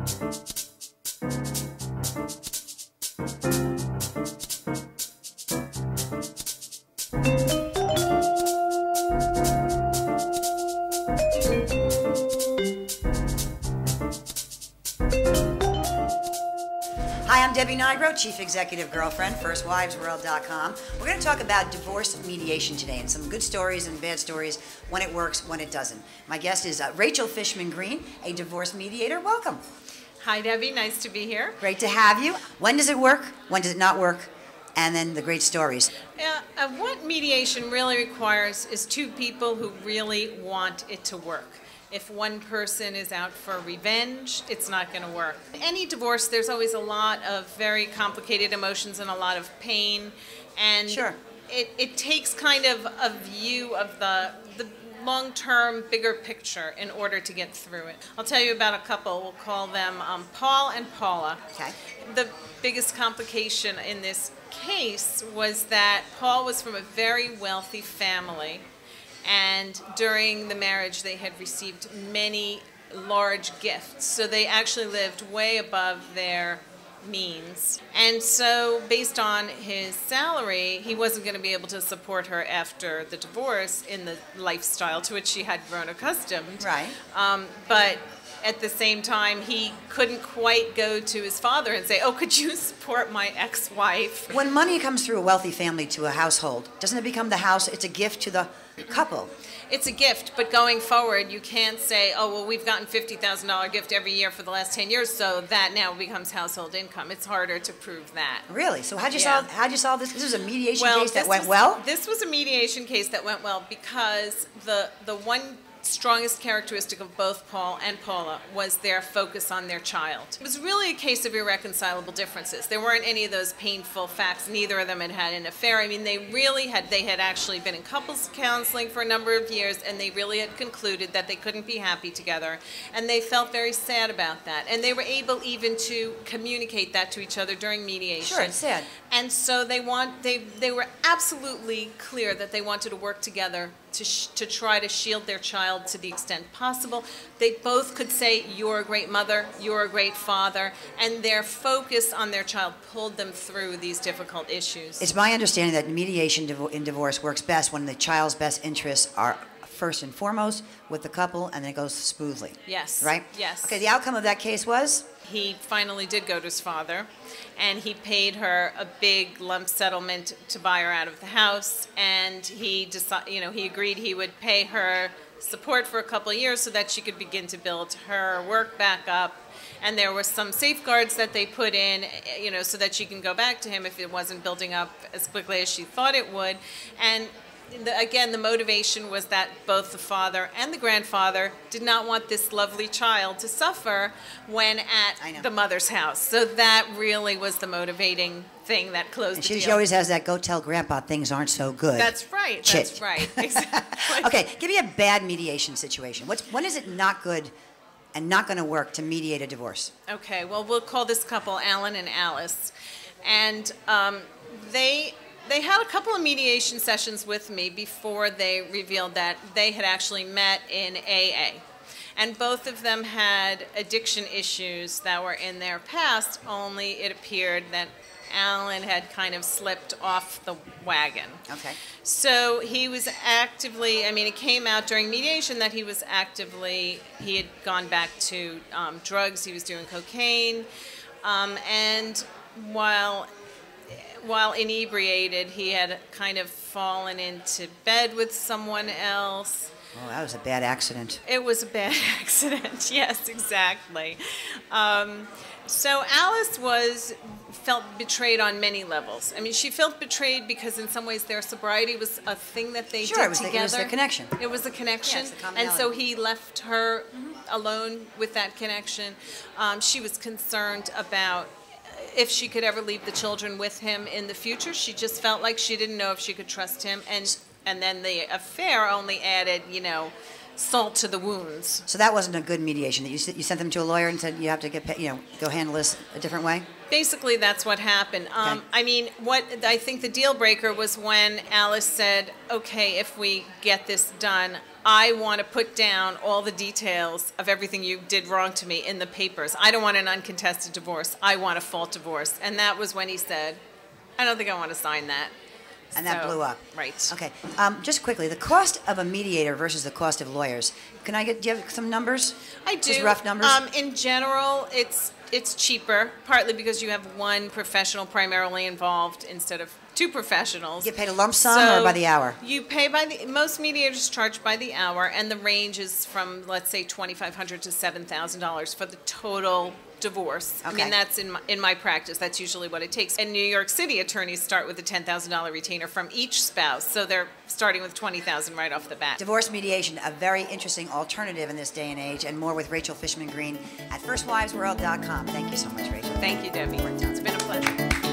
Hi, I'm Debbie Nigro, Chief Executive Girlfriend, FirstWivesWorld.com. We're going to talk about divorce mediation today and some good stories and bad stories, when it works, when it doesn't. My guest is Rachel Fishman Green, a divorce mediator. Welcome. Hi, Debbie. Nice to be here. Great to have you. When does it work? When does it not work? And then the great stories. Yeah, what mediation really requires is two people who really want it to work. If one person is out for revenge, it's not going to work. Any divorce, there's always a lot of very complicated emotions and a lot of pain. And sure. It takes kind of a view of the long-term, bigger picture in order to get through it. I'll tell you about a couple. We'll call them Paul and Paula. Okay. The biggest complication in this case was that Paul was from a very wealthy family. And during the marriage, they had received many large gifts. So they actually lived way above their means. And so based on his salary, he wasn't going to be able to support her after the divorce in the lifestyle to which she had grown accustomed. Right. But at the same time, he couldn't quite go to his father and say, oh, could you support my ex-wife? When money comes through a wealthy family to a household, doesn't it become the house? It's a gift to the couple. It's a gift, but going forward, you can't say, oh, well, we've gotten $50,000 gift every year for the last 10 years, so that now becomes household income. It's harder to prove that. Really? So how'd you solve this? This was a mediation case that went well? This was a mediation case that went well because the one strongest characteristic of both Paul and Paula was their focus on their child. It was really a case of irreconcilable differences. There weren't any of those painful facts. Neither of them had had an affair. I mean, they had actually been in couples counseling for a number of years, and they really had concluded that they couldn't be happy together, and they felt very sad about that. And they were able even to communicate that to each other during mediation. Sure, it's sad. And so they were absolutely clear that they wanted to work together to try to shield their child to the extent possible. They both could say, you're a great mother, you're a great father, and their focus on their child pulled them through these difficult issues. It's my understanding that mediation in divorce works best when the child's best interests are first and foremost with the couple, and then it goes smoothly. Yes. Right? Yes. Okay, the outcome of that case was? He finally did go to his father, and he paid her a big lump settlement to buy her out of the house, and he agreed he would pay her support for a couple of years so that she could begin to build her work back up. And there were some safeguards that they put in, so that she can go back to him if it wasn't building up as quickly as she thought it would. And again, the motivation was that both the father and the grandfather did not want this lovely child to suffer when at the mother's house. So that really was the motivating thing that closed the deal. She always has that, go tell grandpa things aren't so good. That's right. Chit. That's right. Exactly. Okay, give me a bad mediation situation. When is it not good and not going to work to mediate a divorce? Okay, well, we'll call this couple Alan and Alice. And they had a couple of mediation sessions with me before they revealed that they had actually met in AA. And both of them had addiction issues that were in their past, only it appeared that Alan had kind of slipped off the wagon. Okay. So he was actively, it came out during mediation that he had gone back to drugs, he was doing cocaine, and while inebriated, he had kind of fallen into bed with someone else. Oh, that was a bad accident. It was a bad accident, yes, exactly. So Alice felt betrayed on many levels. She felt betrayed because in some ways their sobriety was a thing that they did together. It was the connection. It was a connection. Yes, the and so he left her alone with that connection. She was concerned about if she could ever leave the children with him in the future. She just felt like she didn't know if she could trust him. And then the affair only added, salt to the wounds. So that wasn't a good mediation. You sent them to a lawyer and said you have to go handle this a different way? Basically, that's what happened. Okay. What I think the deal breaker was when Alice said, okay, if we get this done, I want to put down all the details of everything you did wrong to me in the papers. I don't want an uncontested divorce. I want a fault divorce. And that was when he said, I don't think I want to sign that. And that blew up. Right. Okay. Just quickly, the cost of a mediator versus the cost of lawyers. Do you have some numbers? I do. Just rough numbers? In general, it's cheaper, partly because you have one professional primarily involved instead of two professionals. You get paid a lump sum or by the hour? You pay most mediators charge by the hour, and the range is from, let's say, $2,500 to $7,000 for the total divorce. Okay. I mean, that's in my practice. That's usually what it takes. In New York City, attorneys start with a $10,000 retainer from each spouse, so they're starting with $20,000 right off the bat. Divorce mediation, a very interesting alternative in this day and age, and more with Rachel Fishman Green at firstwivesworld.com. Thank you so much, Rachel. Thank you, Debbie. It's been a pleasure.